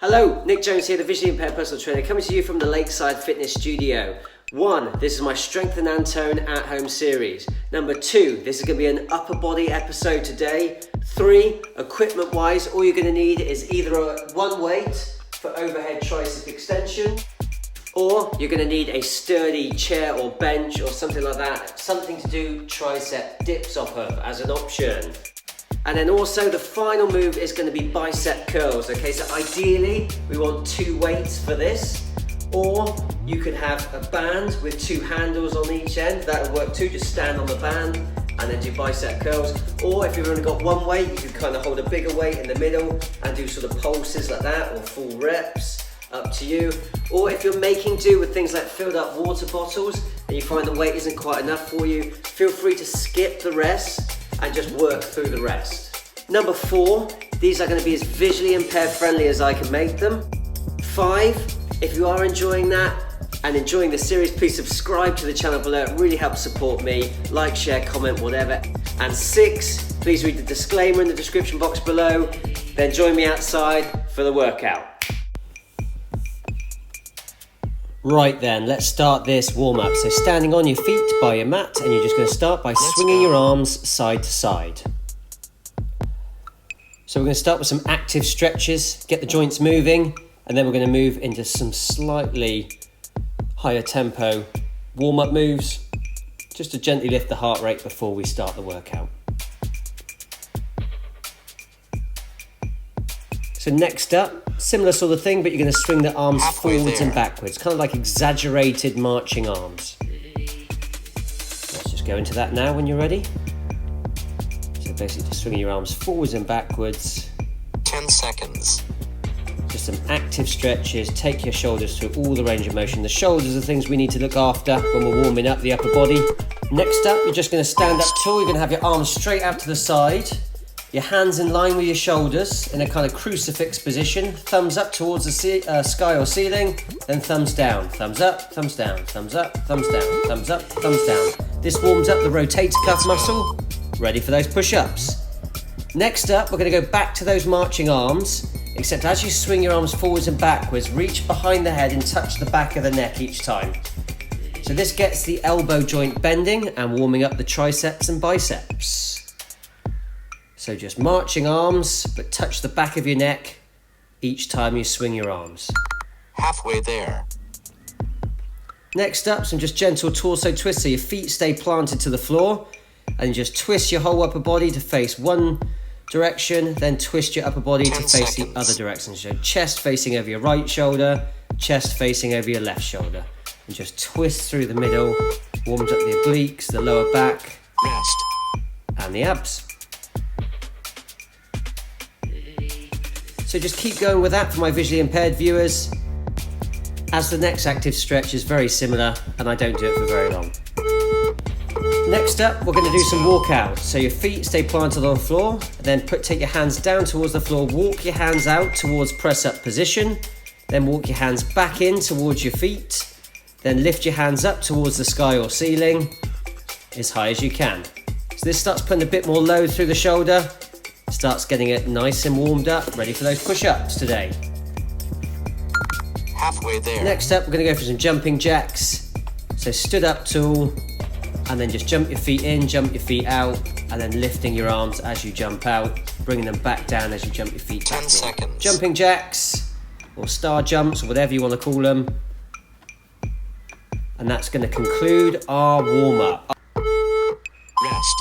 Hello, Nick Jones here, the visually impaired personal trainer, coming to you from the Lakeside Fitness Studio. 1, this is my Strengthen and Tone at Home series. Number 2, this is going to be an upper body episode today. 3, equipment wise, all you're going to need is either one weight for overhead tricep extension, or you're going to need a sturdy chair or bench or something like that, something to do tricep dips off of as an option. And then also the final move is going to be bicep curls. Okay, so ideally we want 2 weights for this, or you could have a band with 2 handles on each end. That would work too. Just stand on the band and then do bicep curls. Or if you've only got one weight, you could kind of hold a bigger weight in the middle and do sort of pulses like that, or full reps, up to you. Or if you're making do with things like filled up water bottles and you find the weight isn't quite enough for you, feel free to skip the rest and just work through the rest. Number 4, these are going to be as visually impaired friendly as I can make them. 5, if you are enjoying that and enjoying the series, please subscribe to the channel below. It really helps support me. Like, share, comment, whatever. And 6, please read the disclaimer in the description box below. Then join me outside for the workout. Right then, let's start this warm up. So standing on your feet by your mat, and you're just going to start by swinging your arms side to side. So we're going to start with some active stretches, get the joints moving, and then we're going to move into some slightly higher tempo warm-up moves, just to gently lift the heart rate before we start the workout. So next up, similar sort of thing, but you're going to swing the arms forwards and backwards, kind of like exaggerated marching arms. Let's just go into that now when you're ready. So basically just swinging your arms forwards and backwards. 10 seconds. Just some active stretches. Take your shoulders through all the range of motion. The shoulders are things we need to look after when we're warming up the upper body. Next up, you're just going to stand up tall. You're going to have your arms straight out to the side. Your hands in line with your shoulders in a kind of crucifix position. Thumbs up towards the sky or ceiling, then thumbs down. Thumbs up, thumbs down, thumbs up, thumbs down, thumbs up, thumbs down. This warms up the rotator cuff muscle. Ready for those push-ups. Next up, we're going to go back to those marching arms, except as you swing your arms forwards and backwards, reach behind the head and touch the back of the neck each time. So this gets the elbow joint bending and warming up the triceps and biceps. So just marching arms, but touch the back of your neck each time you swing your arms. Halfway there. Next up, some just gentle torso twists, so your feet stay planted to the floor, and just twist your whole upper body to face one direction, then twist your upper body to face the other direction. So chest facing over your right shoulder, chest facing over your left shoulder. And just twist through the middle, warms up the obliques, the lower back, Rest. and the abs. So just keep going with that for my visually impaired viewers, as the next active stretch is very similar and I don't do it for very long. Next up, we're going to do some walkout. So your feet stay planted on the floor, then take your hands down towards the floor, walk your hands out towards press up position, then walk your hands back in towards your feet, then lift your hands up towards the sky or ceiling as high as you can. So this starts putting a bit more load through the shoulder, starts getting it nice and warmed up, ready for those push-ups today. Halfway there. Next up, we're going to go for some jumping jacks. So stood up tall, and then just jump your feet in, jump your feet out, and then lifting your arms as you jump out, bringing them back down as you jump your feet back 10 in. seconds. Jumping jacks, or star jumps, or whatever you want to call them. And that's going to conclude our warm-up. Rest.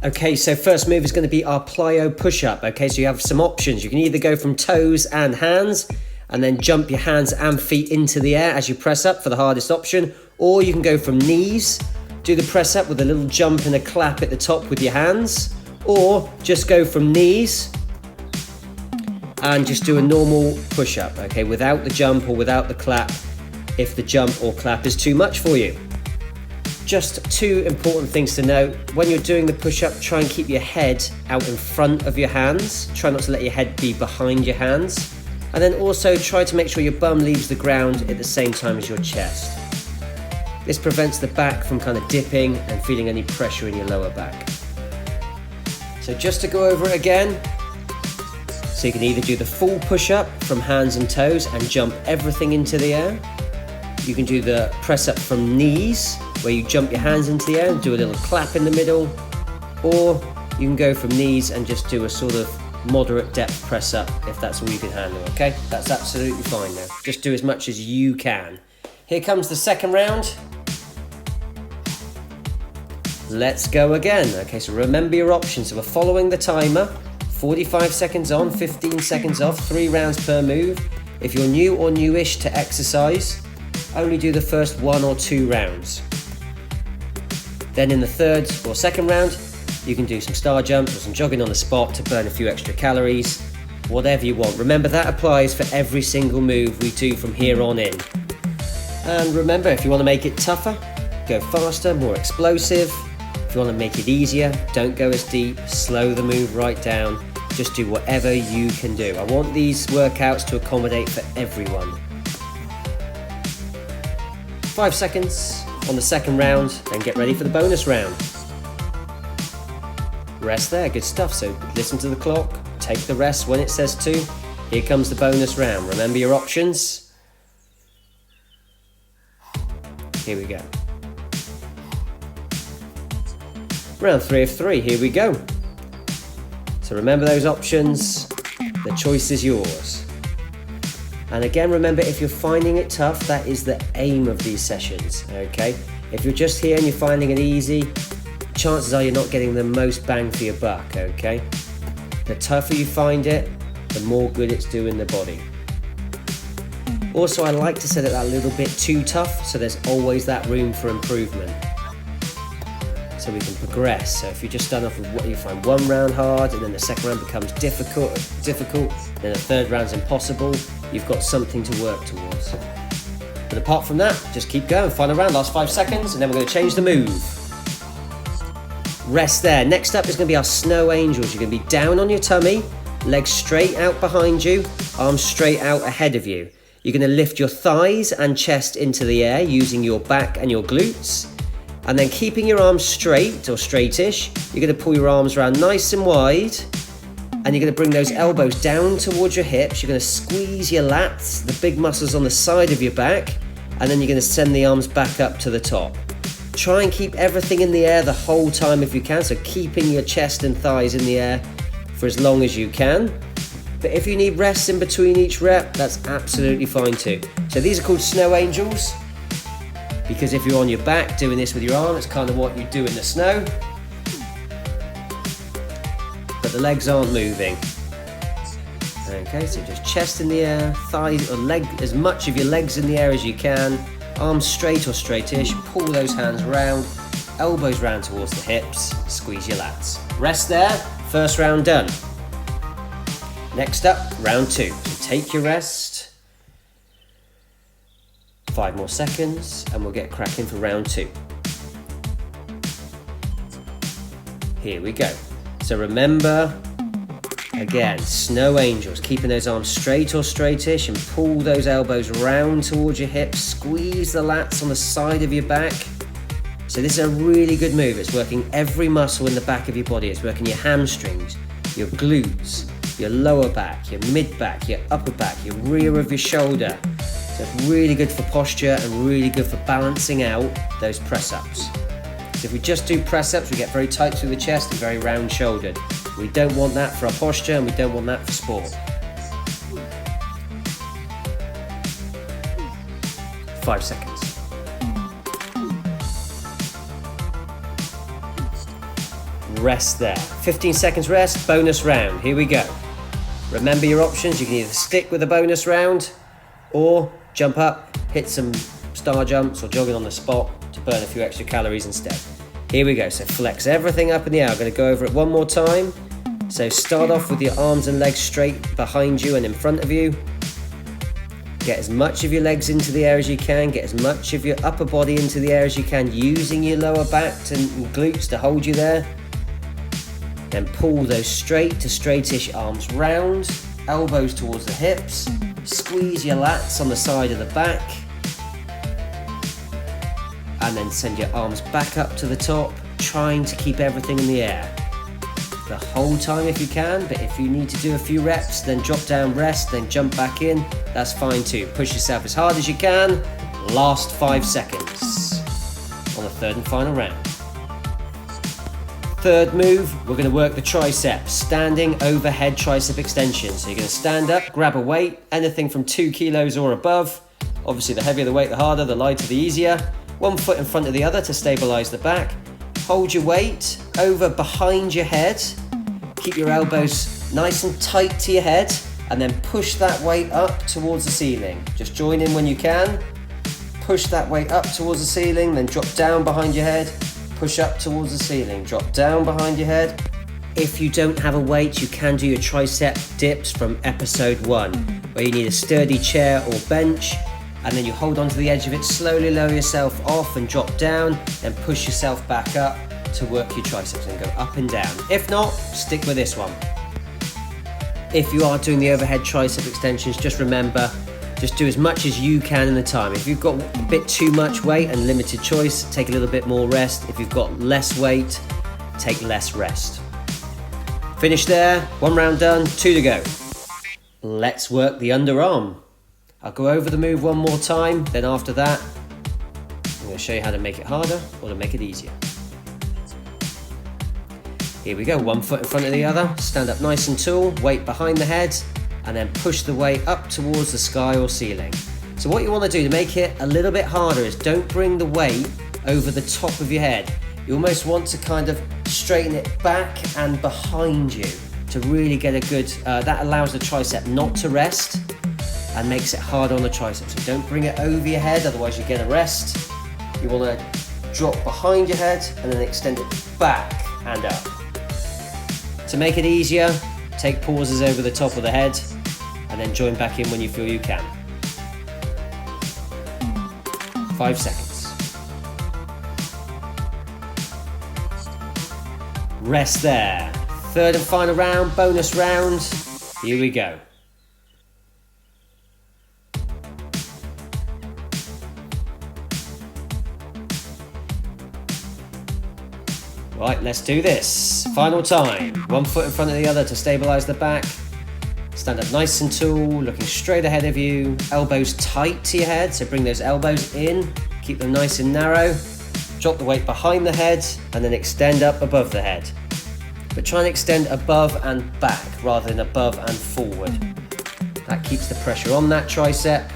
Okay, so first move is going to be our plyo push-up. Okay, so you have some options. You can either go from toes and hands, and then jump your hands and feet into the air as you press up for the hardest option, or you can go from knees, do the press up with a little jump and a clap at the top with your hands, or just go from knees and just do a normal push-up, okay, without the jump or without the clap, if the jump or clap is too much for you. Just 2 important things to note. When you're doing the push-up, try and keep your head out in front of your hands. Try not to let your head be behind your hands. And then also try to make sure your bum leaves the ground at the same time as your chest. This prevents the back from kind of dipping and feeling any pressure in your lower back. So just to go over it again. So you can either do the full push-up from hands and toes and jump everything into the air. You can do the press-up from knees, where you jump your hands into the air and do a little clap in the middle. Or you can go from knees and just do a sort of moderate depth press-up if that's all you can handle, okay? That's absolutely fine now. Just do as much as you can. Here comes the second round. Let's go again. Okay, so remember your options. So we're following the timer. 45 seconds on, 15 seconds off, 3 rounds per move. If you're new or newish to exercise, only do the first 1 or 2 rounds. Then in the third or second round, you can do some star jumps or some jogging on the spot to burn a few extra calories, whatever you want. Remember, that applies for every single move we do from here on in. And remember, if you want to make it tougher, go faster, more explosive. If you want to make it easier, don't go as deep, slow the move right down. Just do whatever you can do. I want these workouts to accommodate for everyone. 5 seconds on the second round, and get ready for the bonus round. Rest there, good stuff. So listen to the clock, take the rest when it says to. Here comes the bonus round. Remember your options. Here we go. Round 3 of 3, here we go. So remember those options, the choice is yours. And again, remember, if you're finding it tough, that is the aim of these sessions, okay? If you're just here and you're finding it easy, chances are you're not getting the most bang for your buck, okay? The tougher you find it, the more good it's doing the body. Also, I like to set it that little bit too tough, so there's always that room for improvement. So we can progress. So if you just start off with what you find one round hard, and then the second round becomes difficult, then the third round's impossible, you've got something to work towards. But apart from that, just keep going. Final round, last 5 seconds, and then we're going to change the move. Rest there. Next up is going to be our snow angels. You're going to be down on your tummy, legs straight out behind you, arms straight out ahead of you. You're going to lift your thighs and chest into the air using your back and your glutes. And then keeping your arms straight or straightish, you're going to pull your arms around nice and wide, and you're going to bring those elbows down towards your hips. You're going to squeeze your lats, the big muscles on the side of your back, and then you're going to send the arms back up to the top. Try and keep everything in the air the whole time if you can, so keeping your chest and thighs in the air for as long as you can. But if you need rests in between each rep, that's absolutely fine too. So these are called snow angels, because if you're on your back doing this with your arm, it's kind of what you do in the snow. But the legs aren't moving. Okay, so just chest in the air, thighs or leg, as much of your legs in the air as you can. Arms straight or straightish, pull those hands round, elbows round towards the hips, squeeze your lats. Rest there, first round done. Next up, round 2. So take your rest. 5 more seconds, and we'll get cracking for round 2. Here we go. So remember, again, snow angels, keeping those arms straight or straightish, and pull those elbows round towards your hips, squeeze the lats on the side of your back. So this is a really good move. It's working every muscle in the back of your body. It's working your hamstrings, your glutes, your lower back, your mid back, your upper back, your rear of your shoulder. So it's really good for posture and really good for balancing out those press-ups. So if we just do press-ups, we get very tight through the chest and very round-shouldered. We don't want that for our posture, and we don't want that for sport. 5 seconds. Rest there. 15 seconds rest, bonus round. Here we go. Remember your options. You can either stick with the bonus round or jump up, hit some star jumps or jogging on the spot to burn a few extra calories instead. Here we go. So flex everything up in the air. I'm going to go over it one more time. So start off with your arms and legs straight behind you and in front of you. Get as much of your legs into the air as you can. Get as much of your upper body into the air as you can, using your lower back and glutes to hold you there. Then pull those straight to straightish arms round, elbows towards the hips. Squeeze your lats on the side of the back. And then send your arms back up to the top, trying to keep everything in the air. the whole time if you can, but if you need to do a few reps, then drop down, rest, then jump back in, that's fine too. Push yourself as hard as you can. Last 5 seconds on the third and final round. Third move, we're going to work the triceps, standing overhead tricep extension. So you're going to stand up, grab a weight, anything from 2 kilos or above. Obviously the heavier the weight, the harder, the lighter, the easier. 1 foot in front of the other to stabilize the back. Hold your weight over behind your head. Keep your elbows nice and tight to your head, and then push that weight up towards the ceiling. Just join in when you can. Push that weight up towards the ceiling, then drop down behind your head. Push up towards the ceiling, drop down behind your head. If you don't have a weight, you can do your tricep dips from episode 1, where you need a sturdy chair or bench, and then you hold onto the edge of it, slowly lower yourself off and drop down, then push yourself back up to work your triceps and go up and down. If not, stick with this one. If you are doing the overhead tricep extensions, just remember, just do as much as you can in the time. If you've got a bit too much weight and limited choice, take a little bit more rest. If you've got less weight, take less rest. Finish there, 1 round done, 2 to go. Let's work the underarm. I'll go over the move 1 more time, then after that, I'm going to show you how to make it harder or to make it easier. Here we go, 1 foot in front of the other, stand up nice and tall, weight behind the head, and then push the weight up towards the sky or ceiling. So what you want to do to make it a little bit harder is don't bring the weight over the top of your head. You almost want to kind of straighten it back and behind you to really get a good, that allows the tricep not to rest and makes it harder on the tricep. So don't bring it over your head, otherwise you get a rest. You want to drop behind your head and then extend it back and up. To make it easier, take pauses over the top of the head and then join back in when you feel you can. 5 seconds. Rest there. Third and final round, bonus round. Here we go. Right, let's do this. Final time. 1 foot in front of the other to stabilize the back. Stand up nice and tall, looking straight ahead of you. Elbows tight to your head, so bring those elbows in. Keep them nice and narrow. Drop the weight behind the head and then extend up above the head. But try and extend above and back rather than above and forward. That keeps the pressure on that tricep.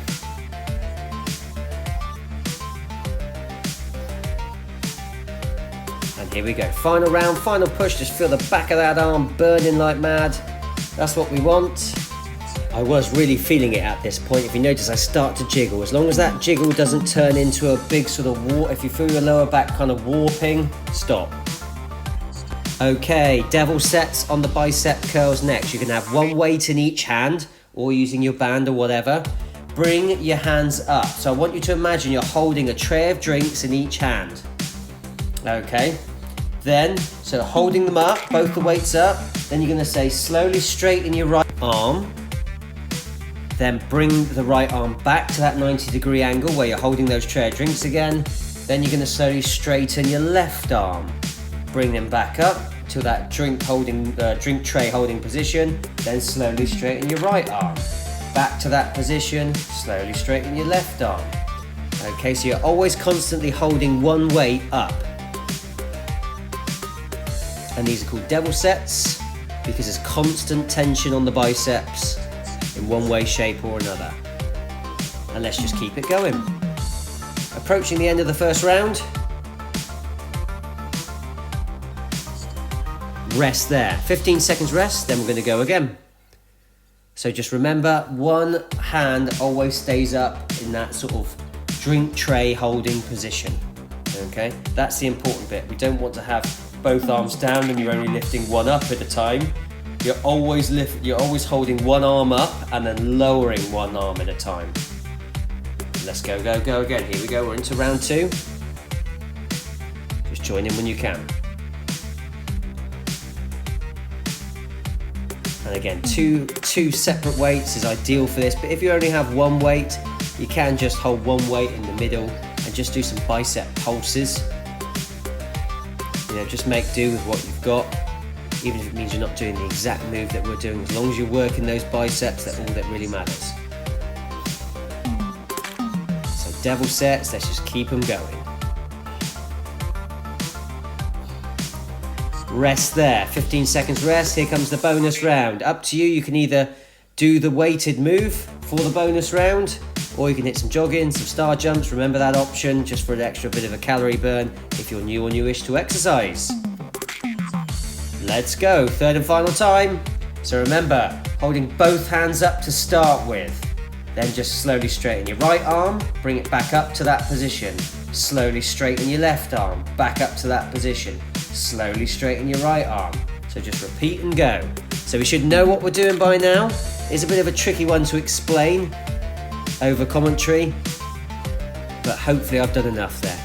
And here we go, final round, final push. Just feel the back of that arm burning like mad. That's what we want. I was really feeling it at this point. If you notice, I start to jiggle. As long as that jiggle doesn't turn into a big sort of warp, if you feel your lower back kind of warping, stop. Okay, devil sets on the bicep curls next. You can have 1 weight in each hand or using your band or whatever. Bring your hands up. So I want you to imagine you're holding a tray of drinks in each hand. Okay, then, so holding them up, both the weights up, then you're gonna say slowly straighten your right arm. Then bring the right arm back to that 90-degree angle where you're holding those tray of drinks again. Then you're going to slowly straighten your left arm. Bring them back up to that drink tray holding position. Then slowly straighten your right arm. Back to that position, slowly straighten your left arm. Okay, so you're always constantly holding 1 weight up. And these are called devil sets because there's constant tension on the biceps in one way, shape or another. And let's just keep it going. Approaching the end of the first round. Rest there. 15 seconds rest, then we're going to go again. So just remember, 1 hand always stays up in that sort of drink tray holding position. Okay, that's the important bit. We don't want to have both arms down and you're only lifting 1 up at a time. You're always holding 1 arm up and then lowering 1 arm at a time. Let's go again. Here we go, we're into round 2. Just join in when you can. And again, two separate weights is ideal for this, but if you only have 1 weight, you can just hold 1 weight in the middle and just do some bicep pulses. You know, just make do with what you've got. even if it means you're not doing the exact move that we're doing. As long as you're working those biceps, that's all that really matters. So devil sets, let's just keep them going. Rest there, 15 seconds rest. Here comes the bonus round. Up to you, you can either do the weighted move for the bonus round, or you can hit some jogging, some star jumps. Remember that option, just for an extra bit of a calorie burn if you're new or newish to exercise. Let's go, third and final time. So remember, holding both hands up to start with. Then just slowly straighten your right arm, bring it back up to that position. Slowly straighten your left arm, back up to that position. Slowly straighten your right arm. So just repeat and go. So we should know what we're doing by now. It's a bit of a tricky one to explain over commentary, but hopefully I've done enough there.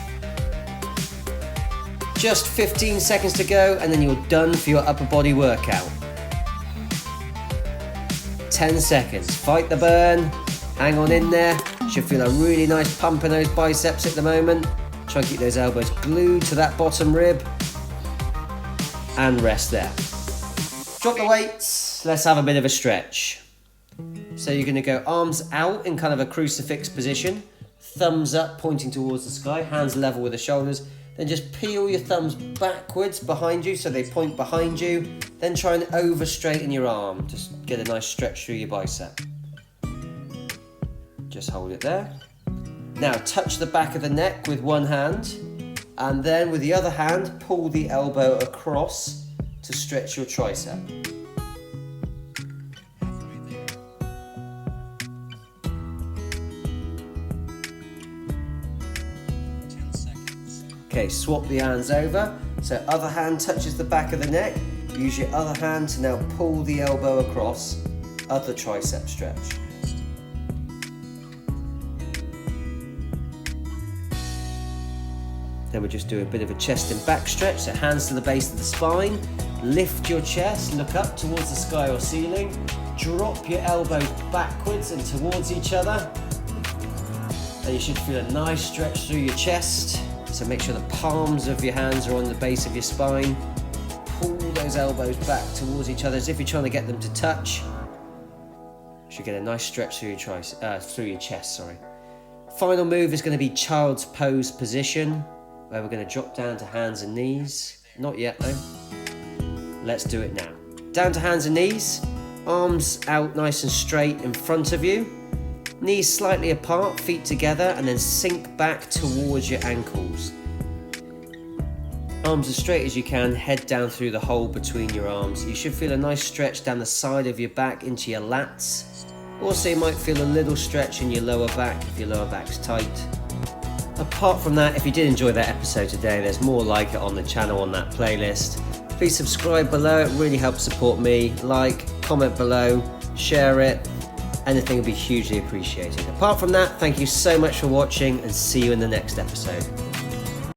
Just 15 seconds to go and then you're done for your upper body workout. 10 seconds, fight the burn, hang on in there. Should feel a really nice pump in those biceps at the moment. Try and keep those elbows glued to that bottom rib and rest there. Drop the weights, let's have a bit of a stretch. So you're going to go arms out in kind of a crucifix position, thumbs up pointing towards the sky, hands level with the shoulders. Then just peel your thumbs backwards behind you so they point behind you. Then try and over straighten your arm. Just get a nice stretch through your bicep. Just hold it there. Now touch the back of the neck with one hand, and then with the other hand pull the elbow across to stretch your tricep. Okay, swap the hands over. So other hand touches the back of the neck. Use your other hand to now pull the elbow across. Other tricep stretch. Then we'll just do a bit of a chest and back stretch. So hands to the base of the spine. Lift your chest, look up towards the sky or ceiling. Drop your elbows backwards and towards each other. And you should feel a nice stretch through your chest. So make sure the palms of your hands are on the base of your spine. Pull those elbows back towards each other as if you're trying to get them to touch. You should get a nice stretch through your chest. Final move is going to be child's pose position, where we're going to drop down to hands and knees. Not yet though. Let's do it now. Down to hands and knees, arms out nice and straight in front of you. Knees slightly apart, feet together, and then sink back towards your ankles. Arms as straight as you can, head down through the hole between your arms. You should feel a nice stretch down the side of your back into your lats. Also, you might feel a little stretch in your lower back if your lower back's tight. Apart from that, if you did enjoy that episode today, there's more like it on the channel on that playlist. Please subscribe below, it really helps support me. Like, comment below, share it. Anything would be hugely appreciated. Apart from that, thank you so much for watching and see you in the next episode.